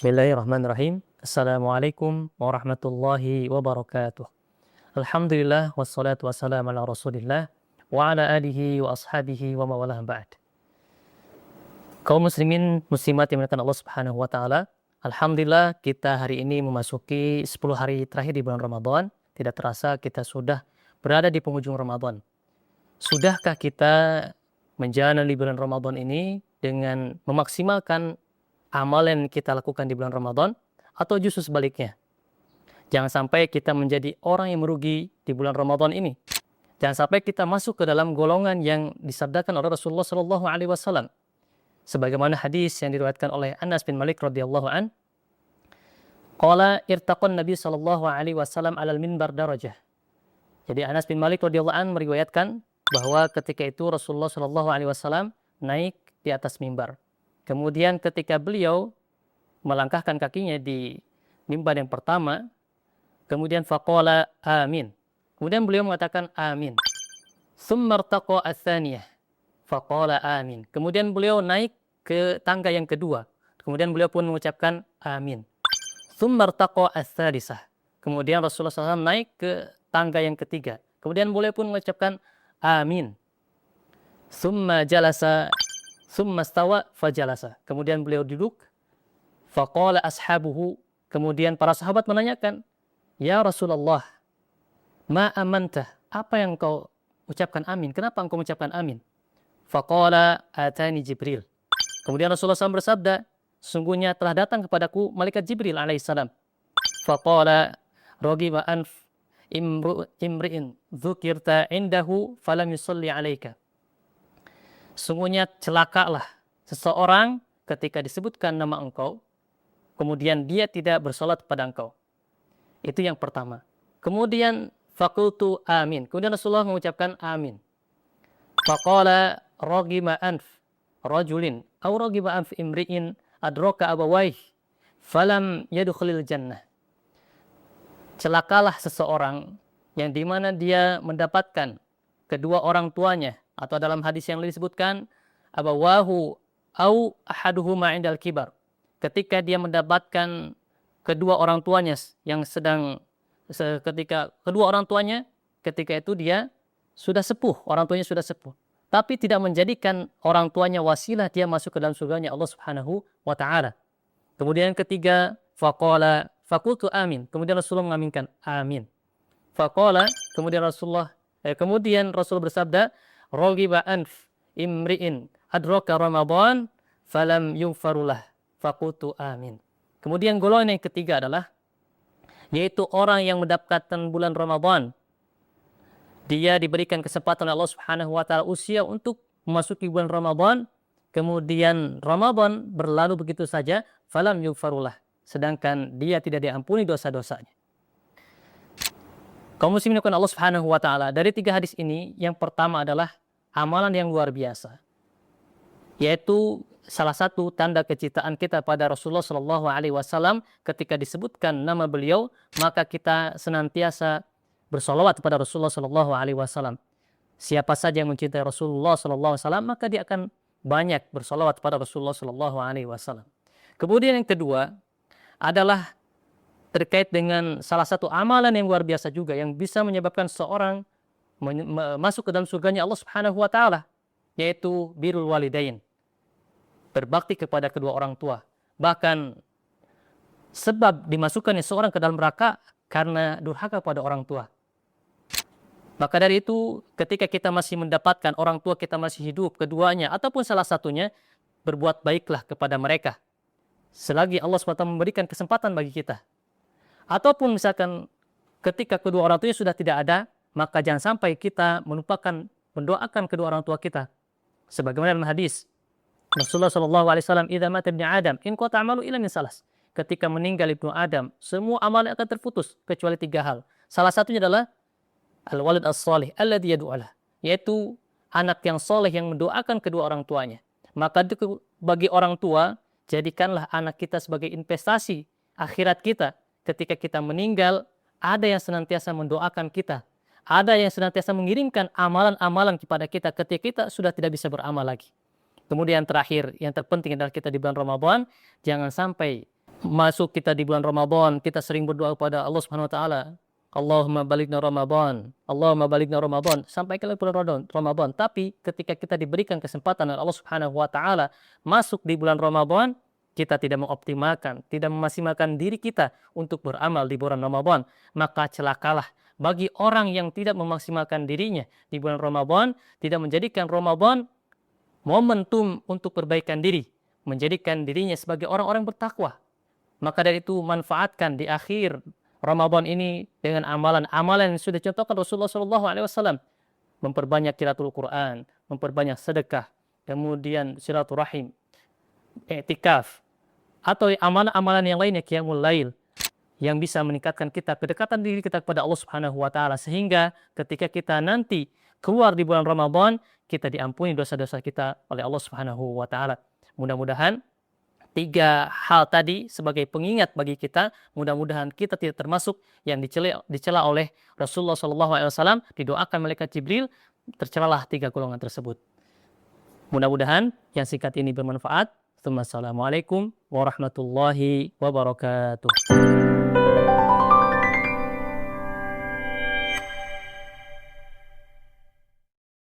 Bismillahirrahmanirrahim. Assalamualaikum warahmatullahi wabarakatuh. Alhamdulillah wassalatu wassalamu ala Rasulillah wa ala alihi wa ashabihi wa mawalah ba'd. Kaum muslimin muslimat yang dimuliakan Allah Subhanahu wa taala, alhamdulillah kita hari ini memasuki 10 hari terakhir di bulan Ramadan. Tidak terasa kita sudah berada di penghujung Ramadan. Sudahkah kita menjalani bulan Ramadan ini dengan memaksimalkan amalan yang kita lakukan di bulan Ramadan, atau justru sebaliknya? Jangan sampai kita menjadi orang yang merugi di bulan Ramadan ini. Jangan sampai kita masuk ke dalam golongan yang disabdakan oleh Rasulullah Shallallahu Alaihi Wasallam. Sebagaimana hadis yang diriwayatkan oleh Anas bin Malik radhiyallahu an, qala irtaqan Nabi Shallallahu Alaihi Wasallam alal minbar darajah. Jadi Anas bin Malik radhiyallahu an meriwayatkan bahwa ketika itu Rasulullah Shallallahu Alaihi Wasallam naik di atas mimbar. Kemudian ketika beliau melangkahkan kakinya di mimbar yang pertama, kemudian faqala amin. Kemudian beliau mengatakan amin. Tsumma irtaqa ats-tsaniyah faqala amin. Kemudian beliau naik ke tangga yang kedua. Kemudian beliau pun mengucapkan amin. Tsumma irtaqa ats-tsalisah. Kemudian Rasulullah SAW naik ke tangga yang ketiga. Kemudian beliau pun mengucapkan amin. Tsumma jalasa Summa stawa fajalasa. Kemudian beliau duduk. Faqala ashabuhu. Kemudian para sahabat menanyakan, ya Rasulullah, ma amantah? Apa yang kau ucapkan amin? Kenapa engkau mengucapkan amin? Faqala atani Jibril. Kemudian Rasulullah SAW bersabda, sungguhnya telah datang kepadaku malaikat Jibril alaihissalam. Faqala rogiba anf imri'in dzukirta indahu falam yusalli alaika. Sungguhnya celakalah seseorang ketika disebutkan nama engkau, kemudian dia tidak bersolat pada engkau. Itu yang pertama. Kemudian faqultu amin. Kemudian Rasulullah mengucapkan amin. Faqala ragima anf rajulin aw ragima anf imri'in adraka abawaih falam yadkhulil jannah. Celakalah seseorang yang dimana dia mendapatkan kedua orang tuanya, atau dalam hadis yang lain disebutkan abawahu au ahaduhuma indal kibar, ketika dia mendapatkan kedua orang tuanya yang ketika kedua orang tuanya ketika itu dia sudah sepuh, orang tuanya sudah sepuh, tapi tidak menjadikan orang tuanya wasilah dia masuk ke dalam surganya Allah Subhanahu wa taala. Kemudian ketiga, faqala faqultu amin. Kemudian Rasulullah mengaminkan amin. Faqala, kemudian Rasul bersabda, rogiba anf imri'in adraka Ramadan falam yughfarulah faqultu amin. Kemudian golongan yang ketiga adalah yaitu orang yang mendapatkan bulan Ramadan. Dia diberikan kesempatan oleh Allah Subhanahu wa taala usia untuk memasuki bulan Ramadan, kemudian Ramadan berlalu begitu saja, falam yughfarulah, sedangkan dia tidak diampuni dosa-dosanya. Kaum muslimin Allah Subhanahu wa taala, dari 3 hadis ini yang pertama adalah amalan yang luar biasa, yaitu salah satu tanda kecintaan kita pada Rasulullah Shallallahu Alaihi Wasallam ketika disebutkan nama beliau, maka kita senantiasa bersolawat kepada Rasulullah Shallallahu Alaihi Wasallam. Siapa saja yang mencintai Rasulullah Shallallahu Alaihi Wasallam, maka dia akan banyak bersolawat kepada Rasulullah Shallallahu Alaihi Wasallam. Kemudian yang kedua adalah terkait dengan salah satu amalan yang luar biasa juga yang bisa menyebabkan seorang masuk ke dalam surganya Allah Subhanahu wa taala, yaitu birrul walidain, berbakti kepada kedua orang tua. Bahkan sebab dimasukkannya seorang ke dalam neraka karena durhaka pada orang tua. Maka dari itu, ketika kita masih mendapatkan orang tua kita masih hidup, keduanya ataupun salah satunya, berbuat baiklah kepada mereka selagi Allah SWT memberikan kesempatan bagi kita. Ataupun misalkan ketika kedua orang tuanya sudah tidak ada, maka jangan sampai kita melupakan mendoakan kedua orang tua kita. Sebagaimana dalam hadis Rasulullah SAW, "Idza mata ibnu Adam, in qata amalu illa min salas." Ketika meninggal ibnu Adam, semua amalnya akan terputus kecuali 3 hal. Salah satunya adalah al-walid as-salih alladzi yad'ulah, yaitu anak yang soleh yang mendoakan kedua orang tuanya. Maka bagi orang tua, jadikanlah anak kita sebagai investasi akhirat kita. Ketika kita meninggal, ada yang senantiasa mendoakan kita, ada yang senantiasa mengirimkan amalan-amalan kepada kita ketika kita sudah tidak bisa beramal lagi. Kemudian terakhir, yang terpenting adalah kita di bulan Ramadan, jangan sampai masuk kita di bulan Ramadan, kita sering berdoa kepada Allah Subhanahu wa taala, Allahumma balighna Ramadan, Allahumma balighna Ramadan, sampai ke bulan Ramadan. Tapi ketika kita diberikan kesempatan oleh Allah Subhanahu wa taala masuk di bulan Ramadan, kita tidak mengoptimalkan, tidak memaksimalkan diri kita untuk beramal di bulan Ramadan, maka celakalah bagi orang yang tidak memaksimalkan dirinya di bulan Ramadan, tidak menjadikan Ramadan momentum untuk perbaikan diri, menjadikan dirinya sebagai orang-orang bertakwa. Maka dari itu manfaatkan di akhir Ramadan ini dengan amalan-amalan yang sudah dicontohkan Rasulullah SAW. Memperbanyak qiraatul Quran, memperbanyak sedekah, kemudian silaturahim, i'tikaf, atau amalan-amalan yang lainnya, qiyamul lail, yang bisa meningkatkan kita, kedekatan diri kita kepada Allah Subhanahu wa taala, sehingga ketika kita nanti keluar di bulan Ramadan, kita diampuni dosa-dosa kita oleh Allah Subhanahu wa taala. Mudah-mudahan 3 hal tadi sebagai pengingat bagi kita, mudah-mudahan kita tidak termasuk yang dicela oleh Rasulullah SAW, didoakan malaikat Jibril, tercelalah 3 golongan tersebut. Mudah-mudahan yang singkat ini bermanfaat. Assalamualaikum warahmatullahi wabarakatuh.